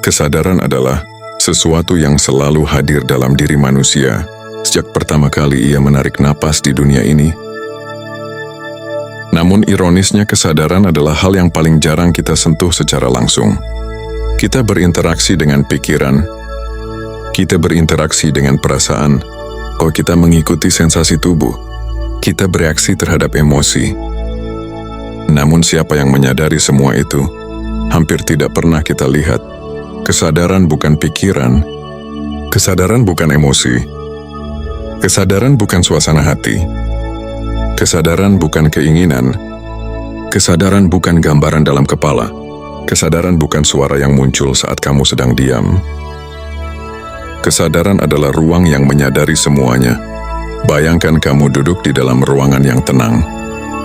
Kesadaran adalah sesuatu yang selalu hadir dalam diri manusia sejak pertama kali ia menarik napas di dunia ini. Namun ironisnya kesadaran adalah hal yang paling jarang kita sentuh secara langsung. Kita berinteraksi dengan pikiran, kita berinteraksi dengan perasaan, kita mengikuti sensasi tubuh, kita bereaksi terhadap emosi. Namun siapa yang menyadari semua itu? Hampir tidak pernah kita lihat. Kesadaran bukan pikiran, kesadaran bukan emosi, kesadaran bukan suasana hati, kesadaran bukan keinginan, kesadaran bukan gambaran dalam kepala, kesadaran bukan suara yang muncul saat kamu sedang diam. Kesadaran adalah ruang yang menyadari semuanya. Bayangkan kamu duduk di dalam ruangan yang tenang.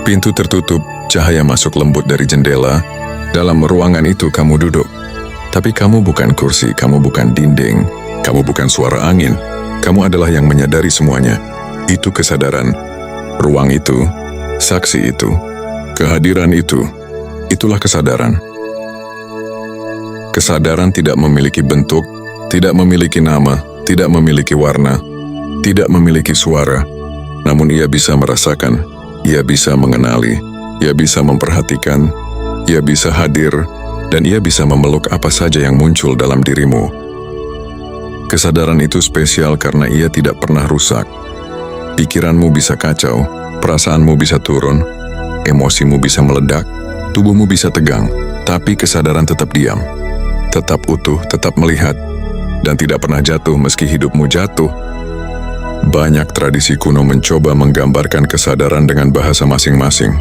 Pintu tertutup, cahaya masuk lembut dari jendela. Dalam ruangan itu kamu duduk. Tapi kamu bukan kursi, kamu bukan dinding, kamu bukan suara angin. Kamu adalah yang menyadari semuanya. Itu kesadaran. Ruang itu, saksi itu, kehadiran itu, itulah kesadaran. Kesadaran tidak memiliki bentuk, tidak memiliki nama, tidak memiliki warna, tidak memiliki suara. Namun ia bisa merasakan, ia bisa mengenali, ia bisa memperhatikan, ia bisa hadir, dan ia bisa memeluk apa saja yang muncul dalam dirimu. Kesadaran itu spesial karena ia tidak pernah rusak. Pikiranmu bisa kacau, perasaanmu bisa turun, emosimu bisa meledak, tubuhmu bisa tegang, tapi kesadaran tetap diam, tetap utuh, tetap melihat, dan tidak pernah jatuh meski hidupmu jatuh. Banyak tradisi kuno mencoba menggambarkan kesadaran dengan bahasa masing-masing.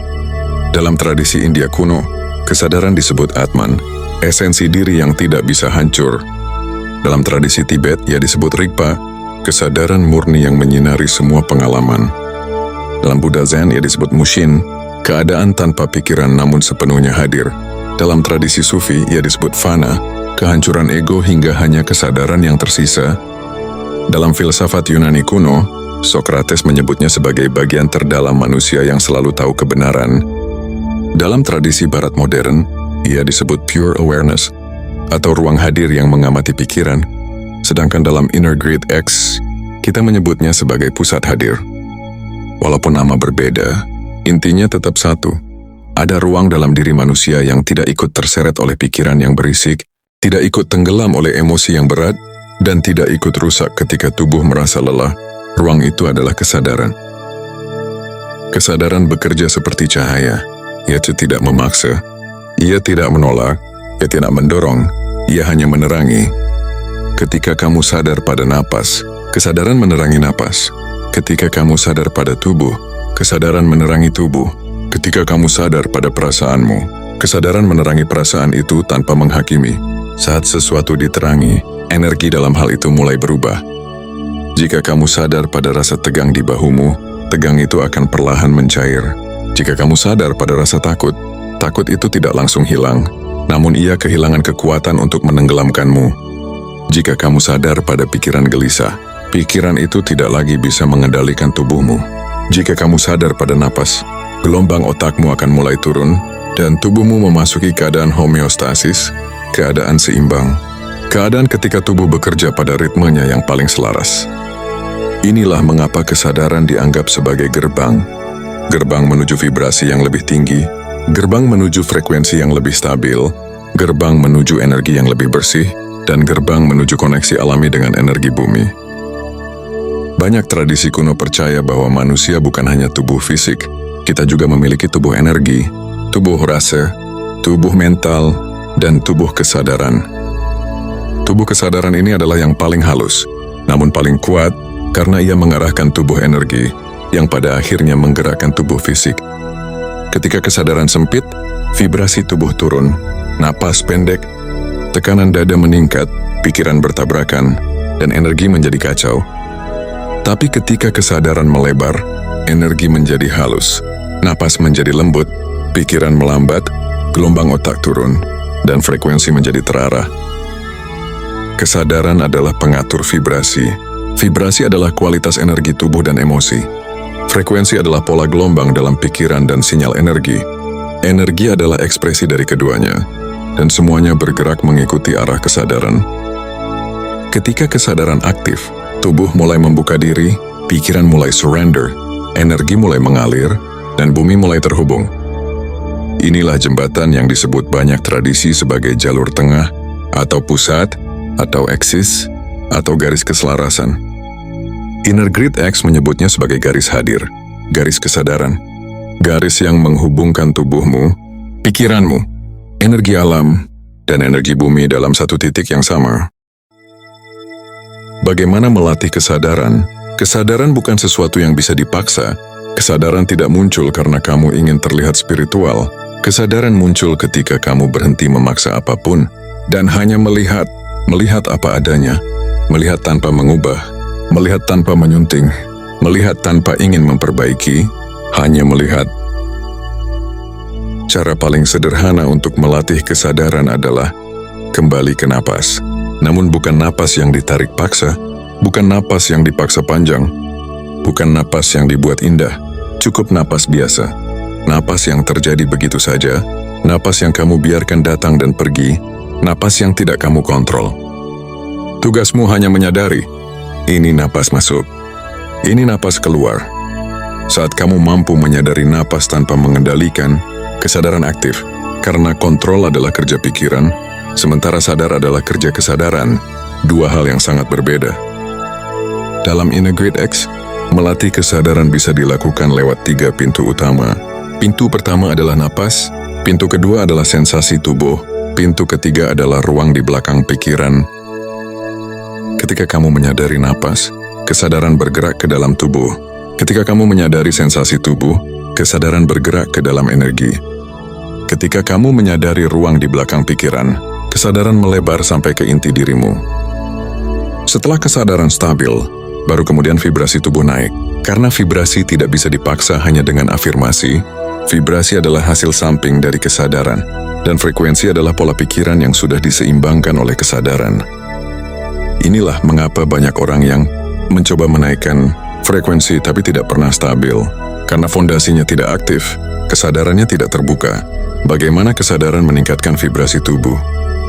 Dalam tradisi India kuno, kesadaran disebut Atman, esensi diri yang tidak bisa hancur. Dalam tradisi Tibet, ia disebut Rigpa, kesadaran murni yang menyinari semua pengalaman. Dalam Buddha Zen, ia disebut Mushin, keadaan tanpa pikiran namun sepenuhnya hadir. Dalam tradisi Sufi, ia disebut Fana, kehancuran ego hingga hanya kesadaran yang tersisa. Dalam filsafat Yunani kuno, Socrates menyebutnya sebagai bagian terdalam manusia yang selalu tahu kebenaran. Dalam tradisi barat modern, ia disebut pure awareness, atau ruang hadir yang mengamati pikiran. Sedangkan dalam Inner Great X, kita menyebutnya sebagai pusat hadir. Walaupun nama berbeda, intinya tetap satu. Ada ruang dalam diri manusia yang tidak ikut terseret oleh pikiran yang berisik, tidak ikut tenggelam oleh emosi yang berat, dan tidak ikut rusak ketika tubuh merasa lelah. Ruang itu adalah kesadaran. Kesadaran bekerja seperti cahaya. Ia tidak memaksa, ia tidak menolak, ia tidak mendorong, ia hanya menerangi. Ketika kamu sadar pada napas, kesadaran menerangi napas. Ketika kamu sadar pada tubuh, kesadaran menerangi tubuh. Ketika kamu sadar pada perasaanmu, kesadaran menerangi perasaan itu tanpa menghakimi. Saat sesuatu diterangi, energi dalam hal itu mulai berubah. Jika kamu sadar pada rasa tegang di bahumu, tegang itu akan perlahan mencair. Jika kamu sadar pada rasa takut, takut itu tidak langsung hilang, namun ia kehilangan kekuatan untuk menenggelamkanmu. Jika kamu sadar pada pikiran gelisah, pikiran itu tidak lagi bisa mengendalikan tubuhmu. Jika kamu sadar pada napas, gelombang otakmu akan mulai turun, dan tubuhmu memasuki keadaan homeostasis, keadaan seimbang. Keadaan ketika tubuh bekerja pada ritmenya yang paling selaras. Inilah mengapa kesadaran dianggap sebagai gerbang. Gerbang menuju vibrasi yang lebih tinggi, gerbang menuju frekuensi yang lebih stabil, gerbang menuju energi yang lebih bersih, dan gerbang menuju koneksi alami dengan energi bumi. Banyak tradisi kuno percaya bahwa manusia bukan hanya tubuh fisik, kita juga memiliki tubuh energi, tubuh rasa, tubuh mental, dan tubuh kesadaran. Tubuh kesadaran ini adalah yang paling halus, namun paling kuat karena ia mengarahkan tubuh energi, yang pada akhirnya menggerakkan tubuh fisik. Ketika kesadaran sempit, vibrasi tubuh turun, napas pendek, tekanan dada meningkat, pikiran bertabrakan, dan energi menjadi kacau. Tapi ketika kesadaran melebar, energi menjadi halus, napas menjadi lembut, pikiran melambat, gelombang otak turun, dan frekuensi menjadi terarah. Kesadaran adalah pengatur vibrasi. Vibrasi adalah kualitas energi tubuh dan emosi. Frekuensi adalah pola gelombang dalam pikiran dan sinyal energi. Energi adalah ekspresi dari keduanya. dan semuanya bergerak mengikuti arah kesadaran. Ketika kesadaran aktif, tubuh mulai membuka diri, pikiran mulai surrender, energi mulai mengalir, dan bumi mulai terhubung. Inilah jembatan yang disebut banyak tradisi sebagai jalur tengah, atau pusat, atau eksis, atau garis keselarasan. Inner Grid X menyebutnya sebagai garis hadir, garis kesadaran, garis yang menghubungkan tubuhmu, pikiranmu, energi alam, dan energi bumi dalam satu titik yang sama. Bagaimana melatih kesadaran? Kesadaran bukan sesuatu yang bisa dipaksa. Kesadaran tidak muncul karena kamu ingin terlihat spiritual. Kesadaran muncul ketika kamu berhenti memaksa apapun dan hanya melihat apa adanya, melihat tanpa mengubah, melihat tanpa menyunting, melihat tanpa ingin memperbaiki, hanya melihat. Cara paling sederhana untuk melatih kesadaran adalah kembali ke napas. Namun bukan napas yang ditarik paksa, bukan napas yang dipaksa panjang, bukan napas yang dibuat indah, cukup napas biasa. Napas yang terjadi begitu saja, napas yang kamu biarkan datang dan pergi, napas yang tidak kamu kontrol. Tugasmu hanya menyadari, ini napas masuk, ini napas keluar. Saat kamu mampu menyadari napas tanpa mengendalikan, kesadaran aktif, karena kontrol adalah kerja pikiran, sementara sadar adalah kerja kesadaran, dua hal yang sangat berbeda. Dalam Inner Grid X, melatih kesadaran bisa dilakukan lewat 3 pintu utama. Pintu pertama adalah napas, pintu kedua adalah sensasi tubuh, pintu ketiga adalah ruang di belakang pikiran. Ketika kamu menyadari napas, kesadaran bergerak ke dalam tubuh. Ketika kamu menyadari sensasi tubuh, kesadaran bergerak ke dalam energi. Ketika kamu menyadari ruang di belakang pikiran, kesadaran melebar sampai ke inti dirimu. Setelah kesadaran stabil, baru kemudian vibrasi tubuh naik. Karena vibrasi tidak bisa dipaksa hanya dengan afirmasi, vibrasi adalah hasil samping dari kesadaran, dan frekuensi adalah pola pikiran yang sudah diseimbangkan oleh kesadaran. Inilah mengapa banyak orang yang mencoba menaikkan frekuensi tapi tidak pernah stabil, karena fondasinya tidak aktif, kesadarannya tidak terbuka. Bagaimana kesadaran meningkatkan vibrasi tubuh?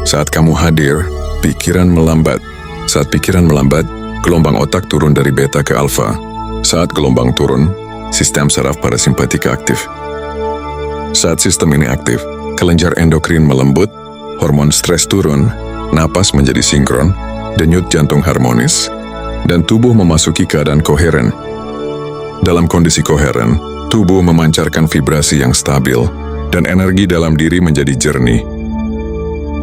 Saat kamu hadir, pikiran melambat. Saat pikiran melambat, gelombang otak turun dari beta ke alfa. Saat gelombang turun, sistem saraf parasimpatika aktif. Saat sistem ini aktif, kelenjar endokrin melembut, hormon stres turun, napas menjadi sinkron, denyut jantung harmonis, dan tubuh memasuki keadaan koheren. Dalam kondisi koheren, tubuh memancarkan vibrasi yang stabil, dan energi dalam diri menjadi jernih.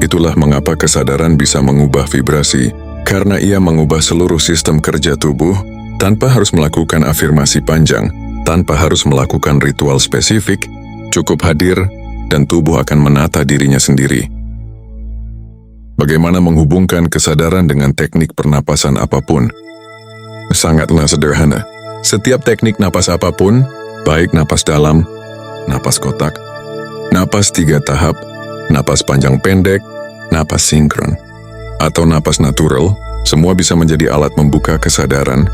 Itulah mengapa kesadaran bisa mengubah vibrasi, karena ia mengubah seluruh sistem kerja tubuh tanpa harus melakukan afirmasi panjang, tanpa harus melakukan ritual spesifik, cukup hadir, dan tubuh akan menata dirinya sendiri. Bagaimana menghubungkan kesadaran dengan teknik pernapasan apapun? Sangatlah sederhana. Setiap teknik napas apapun, baik napas dalam, napas kotak, napas 3 tahap, napas panjang pendek, napas sinkron, atau napas natural, semua bisa menjadi alat membuka kesadaran.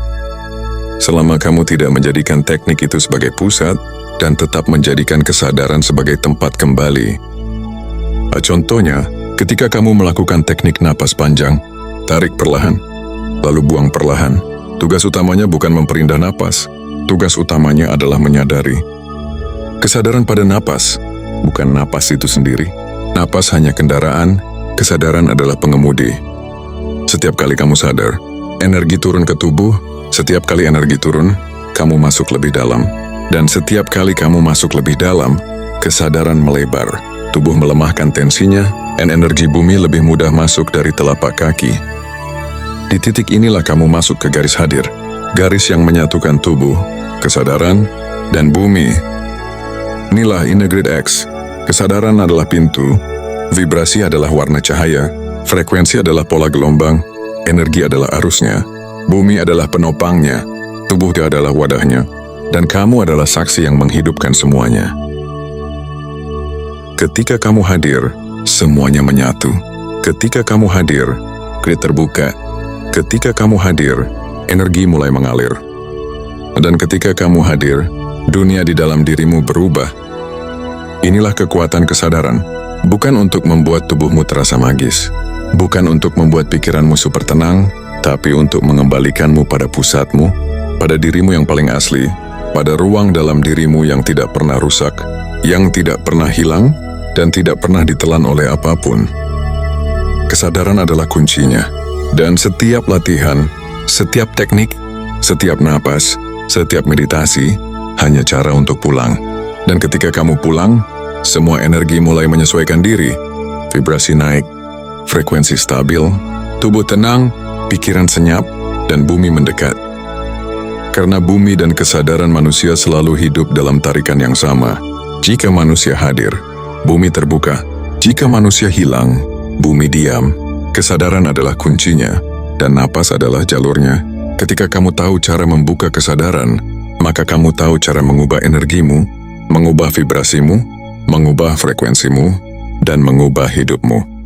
Selama kamu tidak menjadikan teknik itu sebagai pusat, dan tetap menjadikan kesadaran sebagai tempat kembali. Contohnya, ketika kamu melakukan teknik napas panjang, tarik perlahan, lalu buang perlahan. Tugas utamanya bukan memperindah napas, tugas utamanya adalah menyadari. Kesadaran pada napas, bukan napas itu sendiri. Napas hanya kendaraan, kesadaran adalah pengemudi. Setiap kali kamu sadar, energi turun ke tubuh, setiap kali energi turun, kamu masuk lebih dalam. Dan setiap kali kamu masuk lebih dalam, kesadaran melebar, tubuh melemahkan tensinya, dan energi bumi lebih mudah masuk dari telapak kaki. Di titik inilah kamu masuk ke garis hadir, garis yang menyatukan tubuh, kesadaran, dan bumi. Inilah Inner Grid X. Kesadaran adalah pintu, vibrasi adalah warna cahaya, frekuensi adalah pola gelombang, energi adalah arusnya, bumi adalah penopangnya, tubuh adalah wadahnya, dan kamu adalah saksi yang menghidupkan semuanya. Ketika kamu hadir, semuanya menyatu. Ketika kamu hadir, grid terbuka. Ketika kamu hadir, energi mulai mengalir. Dan ketika kamu hadir, dunia di dalam dirimu berubah. Inilah kekuatan kesadaran, Bukan untuk membuat tubuhmu terasa magis. Bukan untuk membuat pikiranmu super tenang, tapi untuk mengembalikanmu pada pusatmu, pada dirimu yang paling asli, pada ruang dalam dirimu yang tidak pernah rusak, yang tidak pernah hilang, dan tidak pernah ditelan oleh apapun. Kesadaran adalah kuncinya, dan setiap latihan, setiap teknik, setiap napas, setiap meditasi, hanya cara untuk pulang. Dan ketika kamu pulang, semua energi mulai menyesuaikan diri, vibrasi naik, frekuensi stabil, tubuh tenang, pikiran senyap, dan bumi mendekat. Karena bumi dan kesadaran manusia selalu hidup dalam tarikan yang sama. Jika manusia hadir, bumi terbuka. Jika manusia hilang, bumi diam. Kesadaran adalah kuncinya, dan napas adalah jalurnya. Ketika kamu tahu cara membuka kesadaran, maka kamu tahu cara mengubah energimu, mengubah vibrasimu, mengubah frekuensimu, dan mengubah hidupmu.